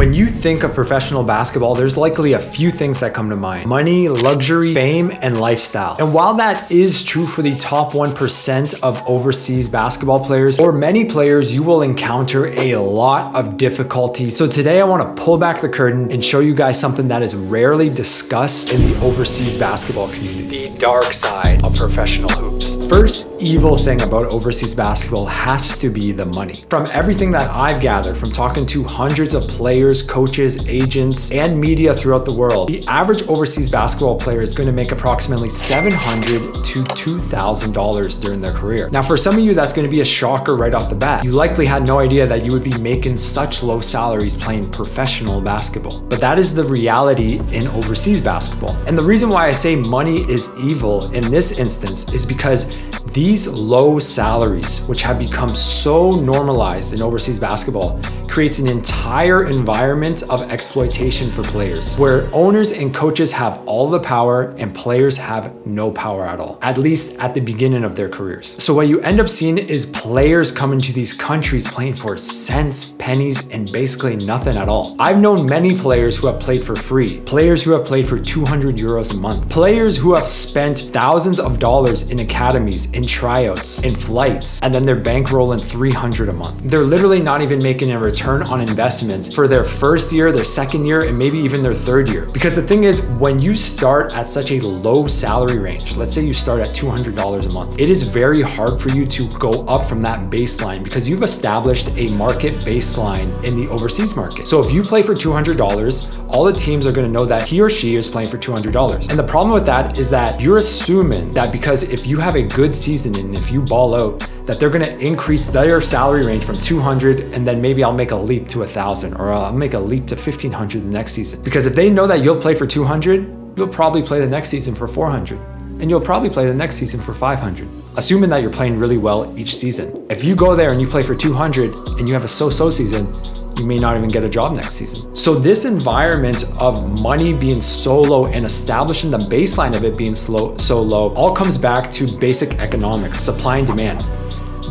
When you think of professional basketball, there's likely a few things that come to mind: money, luxury, fame, and lifestyle. And while that is true for the top 1% of overseas basketball players, for many players, you will encounter a lot of difficulties. So today I want to pull back the curtain and show you guys something that is rarely discussed in the overseas basketball community: the dark side of professional hoops. First evil thing about overseas basketball has to be the money. From everything that I've gathered from talking to hundreds of players, coaches, agents, and media throughout the world, the average overseas basketball player is going to make approximately $700 to $2,000 during their career. Now, for some of you, that's going to be a shocker right off the bat. You likely had no idea that you would be making such low salaries playing professional basketball. But that is the reality in overseas basketball. And the reason why I say money is evil in this instance is because these low salaries, which have become so normalized in overseas basketball, creates an entire environment of exploitation for players, where owners and coaches have all the power and players have no power at all, at least at the beginning of their careers. So what you end up seeing is players coming to these countries playing for cents, pennies, and basically nothing at all. I've known many players who have played for free, players who have played for 200 euros a month, players who have spent thousands of dollars in academies, in tryouts, in flights, and then they're bankrolling 300 a month. They're literally not even making a return on investments for their first year, their second year, and maybe even their third year. Because the thing is, when you start at such a low salary range, let's say you start at $200 a month, it is very hard for you to go up from that baseline because you've established a market baseline in the overseas market. So if you play for $200, all the teams are going to know that he or she is playing for $200. And the problem with that is that you're assuming that because if you have a good season and if you ball out, that they're going to increase their salary range from 200 and then maybe I'll make a leap to 1,000 or I'll make a leap to 1,500 the next season. Because if they know that you'll play for 200, you'll probably play the next season for 400 and you'll probably play the next season for 500, assuming that you're playing really well each season. If you go there and you play for 200 and you have a so-so season, you may not even get a job next season. So this environment of money being so low and establishing the baseline of it being so low all comes back to basic economics, supply and demand.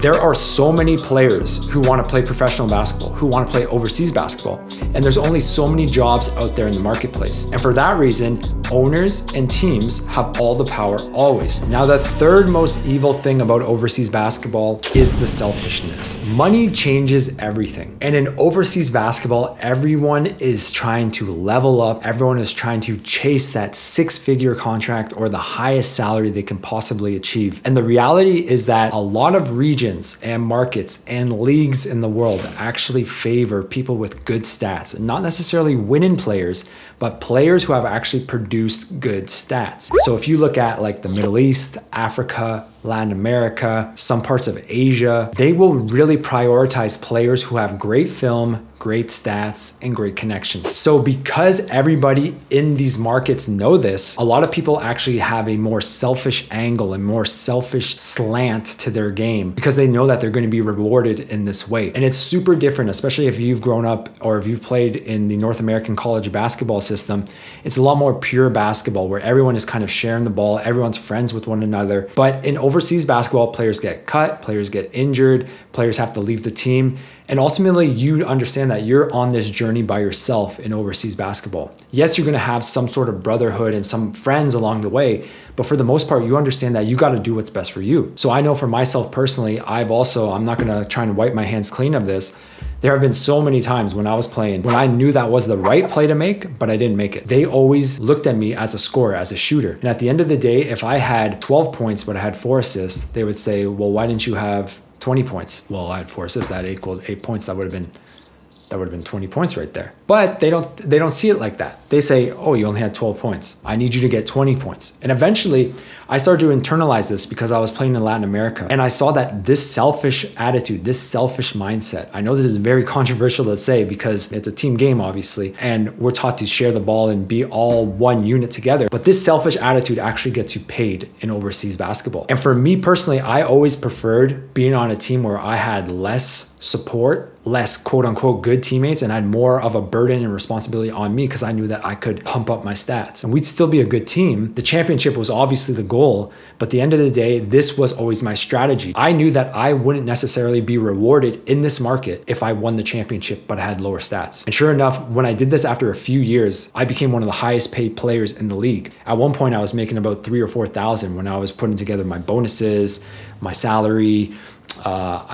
There are so many players who want to play professional basketball, who want to play overseas basketball, and there's only so many jobs out there in the marketplace. And for that reason, owners and teams have all the power always. Now, the third most evil thing about overseas basketball is the selfishness. Money changes everything. And in overseas basketball, everyone is trying to level up. Everyone is trying to chase that six-figure contract or the highest salary they can possibly achieve. And the reality is that a lot of regions and markets and leagues in the world actually favor people with good stats, not necessarily winning players, but players who have actually produced good stats. So if you look at like the Middle East, Africa, Latin America, some parts of Asia, they will really prioritize players who have great film, great stats, and great connections. So because everybody in these markets know this, a lot of people actually have a more selfish angle and more selfish slant to their game because they know that they're going to be rewarded in this way. And it's super different, especially if you've grown up or if you've played in the North American college basketball system. It's a lot more pure basketball where everyone is kind of sharing the ball, everyone's friends with one another. But in overseas basketball, players get cut, players get injured, players have to leave the team. And ultimately, you understand that you're on this journey by yourself in overseas basketball. Yes, you're gonna have some sort of brotherhood and some friends along the way, but for the most part, you understand that you gotta do what's best for you. So I know for myself personally, I'm not gonna try and wipe my hands clean of this. There have been so many times when I was playing, when I knew that was the right play to make, but I didn't make it. They always looked at me as a scorer, as a shooter. And at the end of the day, if I had 12 points, but I had 4 assists, they would say, well, why didn't you have 20 points? Well, I had 4 assists, that equaled 8 points. That would have been 20 points right there. But they don't see it like that. They say, oh, you only had 12 points. I need you to get 20 points. And eventually I started to internalize this because I was playing in Latin America. And I saw that this selfish attitude, this selfish mindset, I know this is very controversial to say because it's a team game, obviously, and we're taught to share the ball and be all one unit together. But this selfish attitude actually gets you paid in overseas basketball. And for me personally, I always preferred being on a team where I had less support less quote unquote good teammates and I had more of a burden and responsibility on me because I knew that I could pump up my stats. And we'd still be a good team. The championship was obviously the goal, but at the end of the day, this was always my strategy. I knew that I wouldn't necessarily be rewarded in this market if I won the championship, but I had lower stats. And sure enough, when I did this after a few years, I became one of the highest paid players in the league. At one point, I was making about 3,000 or 4,000 when I was putting together my bonuses, my salary.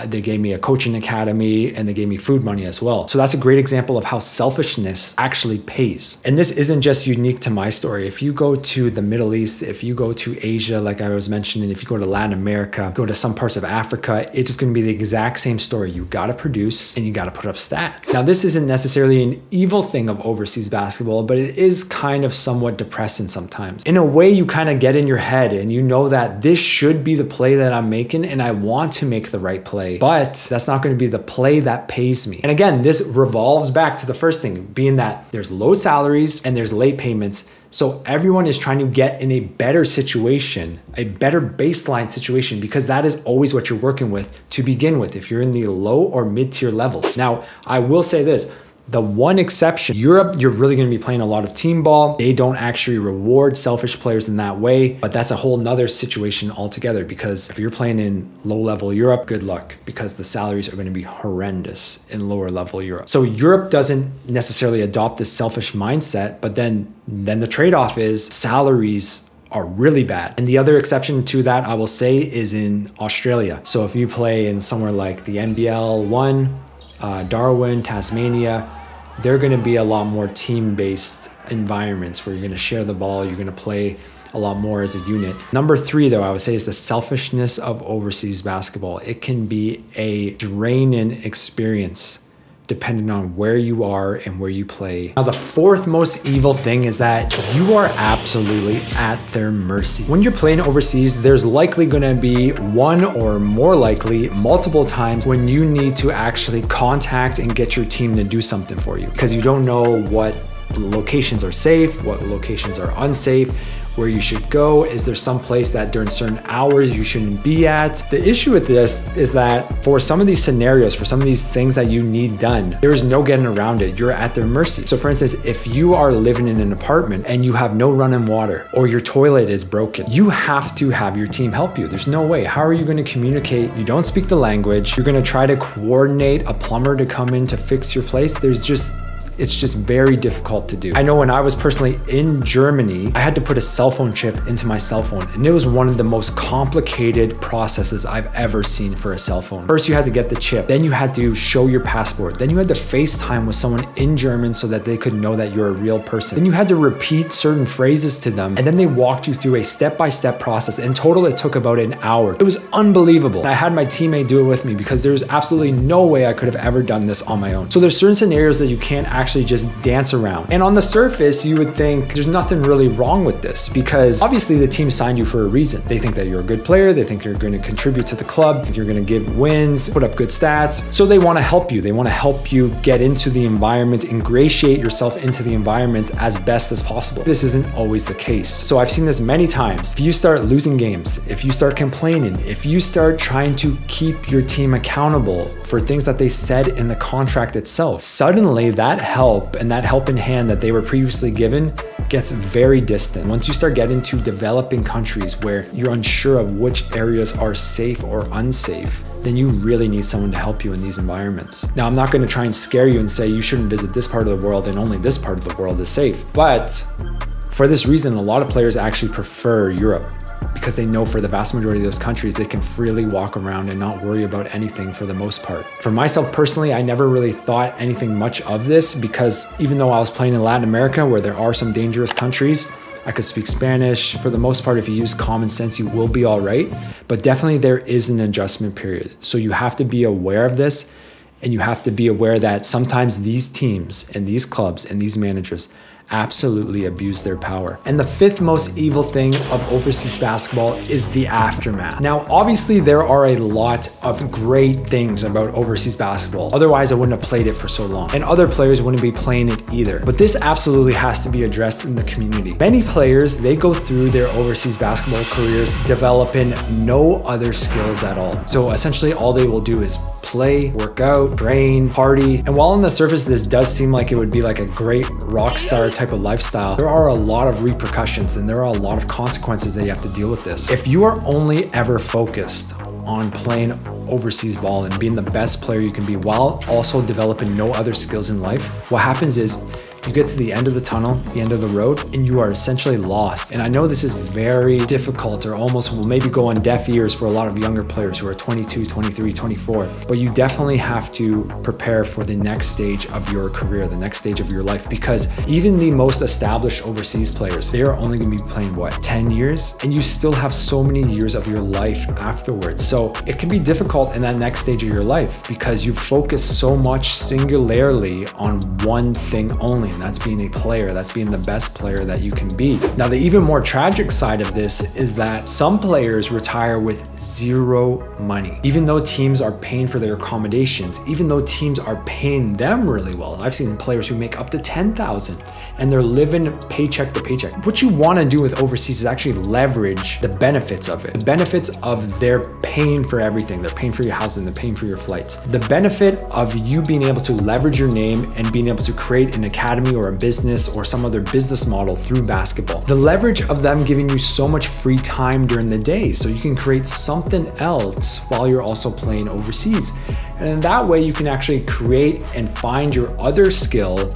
They gave me a coaching academy and they gave me food money as well. So that's a great example of how selfishness actually pays. And this isn't just unique to my story. If you go to the Middle East, if you go to Asia, like I was mentioning, if you go to Latin America, go to some parts of Africa, it's just going to be the exact same story. You got to produce and you got to put up stats. Now, this isn't necessarily an evil thing of overseas basketball, but it is kind of somewhat depressing sometimes. In a way, you kind of get in your head and you know that this should be the play that I'm making and I want to make the right play, but that's not going to be the play that pays me. And again, this revolves back to the first thing, being that there's low salaries and there's late payments. So everyone is trying to get in a better situation, a better baseline situation, because that is always what you're working with to begin with if you're in the low or mid-tier levels. Now, I will say this. The one exception, Europe, you're really going to be playing a lot of team ball. They don't actually reward selfish players in that way, but that's a whole nother situation altogether because if you're playing in low level Europe, good luck because the salaries are going to be horrendous in lower level Europe. So Europe doesn't necessarily adopt this selfish mindset, but then the trade-off is salaries are really bad. And the other exception to that, I will say, is in Australia. So if you play in somewhere like the NBL 1, Darwin, Tasmania, they're going to be a lot more team-based environments where you're going to share the ball, you're going to play a lot more as a unit. Number 3, though, I would say is the selfishness of overseas basketball. It can be a draining experience depending on where you are and where you play. Now, the 4th most evil thing is that you are absolutely at their mercy. When you're playing overseas, there's likely gonna be one or more likely multiple times when you need to actually contact and get your team to do something for you because you don't know what locations are safe, what locations are unsafe, where you should go. Is there some place that during certain hours you shouldn't be at? The issue with this is that for some of these scenarios, for some of these things that you need done, there is no getting around it. You're at their mercy. So for instance, if you are living in an apartment and you have no running water or your toilet is broken, you have to have your team help you. There's no way. How are you going to communicate? You don't speak the language. You're going to try to coordinate a plumber to come in to fix your place. It's just very difficult to do. I know when I was personally in Germany, I had to put a cell phone chip into my cell phone, and it was one of the most complicated processes I've ever seen for a cell phone. First, you had to get the chip, then you had to show your passport, then you had to FaceTime with someone in German so that they could know that you're a real person. Then you had to repeat certain phrases to them, and then they walked you through a step-by-step process. In total, it took about an hour. It was unbelievable. I had my teammate do it with me because there's absolutely no way I could have ever done this on my own. So there's certain scenarios that you can't actually just dance around. And on the surface, you would think there's nothing really wrong with this because obviously the team signed you for a reason. They think that you're a good player. They think you're going to contribute to the club. You're going to give wins, put up good stats. So they want to help you. They want to help you get into the environment, ingratiate yourself into the environment as best as possible. This isn't always the case. So I've seen this many times. If you start losing games, if you start complaining, if you start trying to keep your team accountable for things that they said in the contract itself, suddenly that help and that helping hand that they were previously given gets very distant. Once you start getting to developing countries where you're unsure of which areas are safe or unsafe, then you really need someone to help you in these environments. Now, I'm not going to try and scare you and say you shouldn't visit this part of the world and only this part of the world is safe. But for this reason, a lot of players actually prefer Europe, because they know for the vast majority of those countries, they can freely walk around and not worry about anything for the most part. For myself personally, I never really thought anything much of this because even though I was playing in Latin America where there are some dangerous countries, I could speak Spanish. For the most part, if you use common sense, you will be all right. But definitely there is an adjustment period. So you have to be aware of this, and you have to be aware that sometimes these teams and these clubs and these managers absolutely abuse their power. And the fifth most evil thing of overseas basketball is the aftermath. Now, obviously there are a lot of great things about overseas basketball. Otherwise, I wouldn't have played it for so long. And other players wouldn't be playing it either. But this absolutely has to be addressed in the community. Many players, they go through their overseas basketball careers developing no other skills at all. So essentially all they will do is play, work out, train, party. And while on the surface, this does seem like it would be like a great rock star type of lifestyle, there are a lot of repercussions and there are a lot of consequences that you have to deal with this. If you are only ever focused on playing overseas ball and being the best player you can be while also developing no other skills in life, what happens is you get to the end of the tunnel, the end of the road, and you are essentially lost. And I know this is very difficult or almost will maybe go on deaf ears for a lot of younger players who are 22, 23, 24, but you definitely have to prepare for the next stage of your career, the next stage of your life, because even the most established overseas players, they are only gonna be playing what, 10 years? And you still have so many years of your life afterwards. So it can be difficult in that next stage of your life because you focus so much singularly on one thing only. And that's being a player, that's being the best player that you can be. Now, the even more tragic side of this is that some players retire with zero money. Even though teams are paying for their accommodations, even though teams are paying them really well. I've seen players who make up to 10,000 and they're living paycheck to paycheck. What you wanna do with overseas is actually leverage the benefits of it. The benefits of they're paying for everything. They're paying for your housing, they're paying for your flights. The benefit of you being able to leverage your name and being able to create an academy or a business or some other business model through basketball. The leverage of them giving you so much free time during the day so you can create something else while you're also playing overseas. And in that way, you can actually create and find your other skill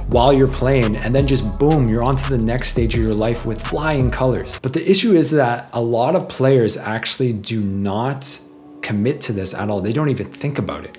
while you're playing, and then just boom, you're on to the next stage of your life with flying colors. But the issue is that a lot of players actually do not commit to this at all. They don't even think about it.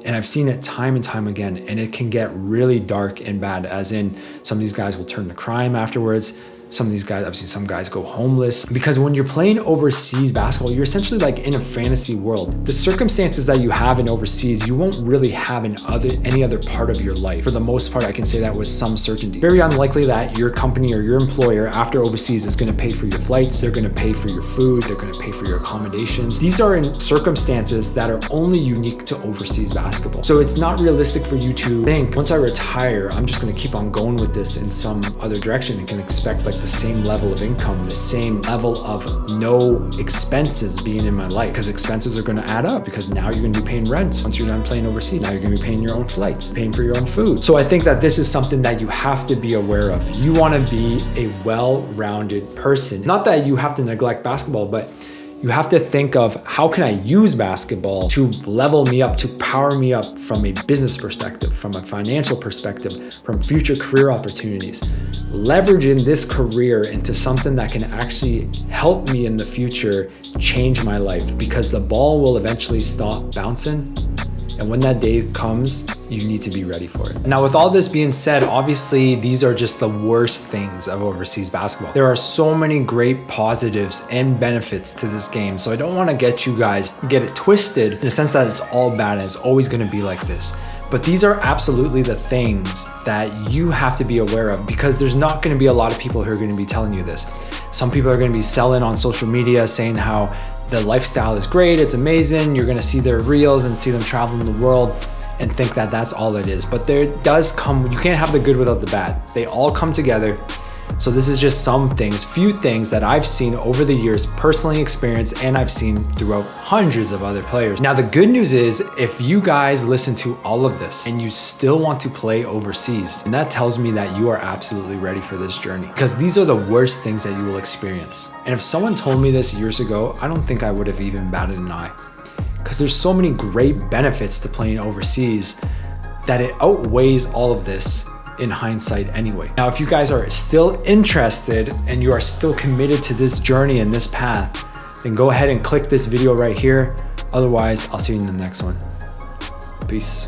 And I've seen it time and time again, and it can get really dark and bad, as in some of these guys will turn to crime afterwards. Some of these guys, I've seen some guys go homeless, because when you're playing overseas basketball, you're essentially like in a fantasy world. The circumstances that you have in overseas, you won't really have in any other part of your life. For the most part, I can say that with some certainty. Very unlikely that your company or your employer after overseas is gonna pay for your flights, they're gonna pay for your food, they're gonna pay for your accommodations. These are in circumstances that are only unique to overseas basketball. So it's not realistic for you to think, once I retire, I'm just gonna keep on going with this in some other direction and can expect like the same level of income, the same level of no expenses being in my life, because expenses are going to add up, because now you're going to be paying rent once you're done playing overseas. Now you're going to be paying your own flights, paying for your own food. So I think that this is something that you have to be aware of. You want to be a well-rounded person. Not that you have to neglect basketball, but you have to think of how can I use basketball to level me up, to power me up from a business perspective, from a financial perspective, from future career opportunities. Leveraging this career into something that can actually help me in the future change my life, because the ball will eventually stop bouncing. And when that day comes, you need to be ready for it. Now, with all this being said, obviously these are just the worst things of overseas basketball. There are so many great positives and benefits to this game. So I don't want to get you guys get it twisted in the sense that it's all bad and it's always going to be like this. But these are absolutely the things that you have to be aware of, because there's not going to be a lot of people who are going to be telling you this. Some people are going to be selling on social media saying how the lifestyle is great, it's amazing. You're going to see their reels and see them traveling the world and think that that's all it is. But there does come, you can't have the good without the bad. They all come together. So this is just some things, few things that I've seen over the years, personally experienced, and I've seen throughout hundreds of other players. Now, the good news is if you guys listen to all of this and you still want to play overseas, and that tells me that you are absolutely ready for this journey, because these are the worst things that you will experience. And if someone told me this years ago, I don't think I would have even batted an eye, because there's so many great benefits to playing overseas that it outweighs all of this in hindsight anyway. Now, if you guys are still interested and you are still committed to this journey and this path, then go ahead and click this video right here. Otherwise, I'll see you in the next one. Peace.